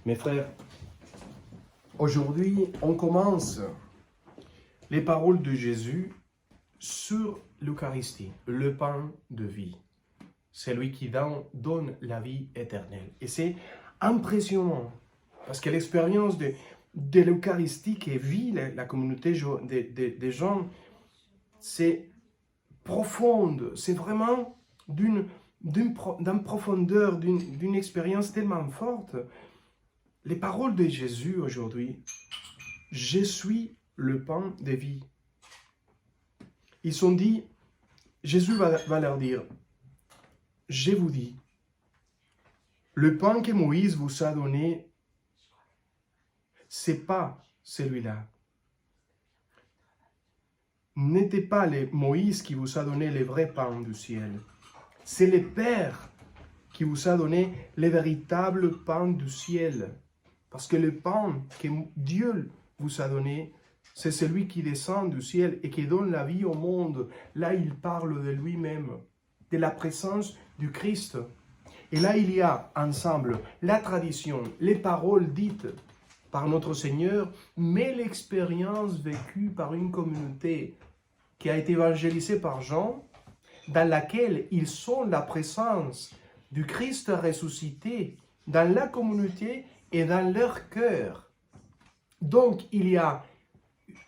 Mes frères, aujourd'hui, on commence les paroles de Jésus sur l'Eucharistie, le pain de vie. C'est lui qui donne la vie éternelle. Et c'est impressionnant, parce que l'expérience de l'Eucharistie qui vit la communauté des gens, c'est profonde, c'est vraiment d'une profondeur, d'une expérience tellement forte. Les paroles de Jésus aujourd'hui, « Je suis le pain de vie ». Ils sont dit, Jésus va leur dire, « Je vous dis, le pain que Moïse vous a donné, c'est pas celui-là. N'était pas Moïse qui vous a donné le vrai pain du ciel. C'est le Père qui vous a donné le véritable pain du ciel. Parce que le pain que Dieu vous a donné, c'est celui qui descend du ciel et qui donne la vie au monde. Là, il parle de lui-même, de la présence du Christ. Et là, il y a ensemble la tradition, les paroles dites par notre Seigneur, mais l'expérience vécue par une communauté qui a été évangélisée par Jean, dans laquelle ils sont la présence du Christ ressuscité dans la communauté et dans leur cœur. Donc, il y a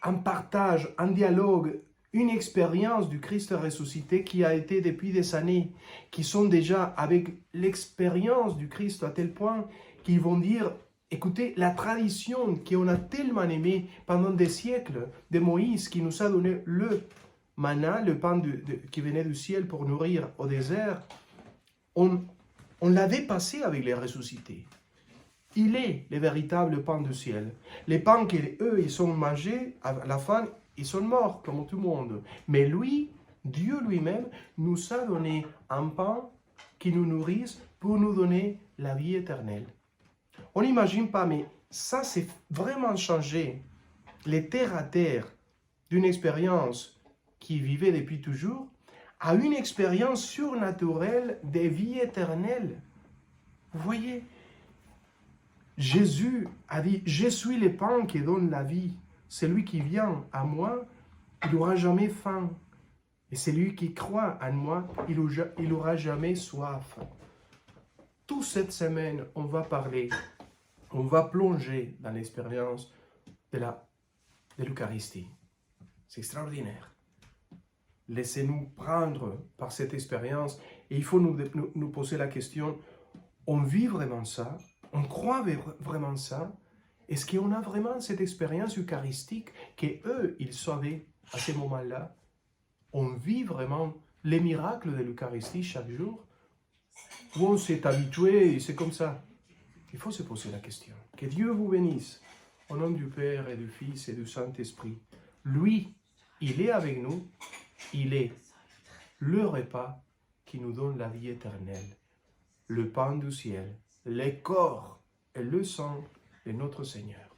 un partage, un dialogue, une expérience du Christ ressuscité qui a été depuis des années, qui sont déjà avec l'expérience du Christ à tel point qu'ils vont dire, écoutez, la tradition qu'on a tellement aimée pendant des siècles de Moïse qui nous a donné le manna, le pain qui venait du ciel pour nourrir au désert, on l'avait passé avec les ressuscités. Il est le véritable pain du ciel. Les pains qu'eux, ils ont mangés, à la fin, ils sont morts, comme tout le monde. Mais lui, Dieu lui-même, nous a donné un pain qui nous nourrisse pour nous donner la vie éternelle. On n'imagine pas, mais ça, c'est vraiment changé les terre à terre d'une expérience qui vivait depuis toujours à une expérience surnaturelle de vie éternelle. Vous voyez, Jésus a dit, « Je suis le pain qui donne la vie. Celui qui vient à moi, il n'aura jamais faim. Et celui qui croit en moi, il n'aura jamais soif. » Toute cette semaine, on va parler, on va plonger dans l'expérience de l'Eucharistie. C'est extraordinaire. Laissez-nous prendre par cette expérience et il faut nous poser la question, on vit vraiment ça? On croit vraiment ça? Est-ce qu'on a vraiment cette expérience eucharistique qu'eux, ils savaient à ce moment-là? On vit vraiment les miracles de l'Eucharistie chaque jour? Ou on s'est habitué et c'est comme ça? Il faut se poser la question. Que Dieu vous bénisse. Au nom du Père et du Fils et du Saint-Esprit. Lui, il est avec nous. Il est le repas qui nous donne la vie éternelle. Le pain du ciel. Le corps et le sang de notre Seigneur.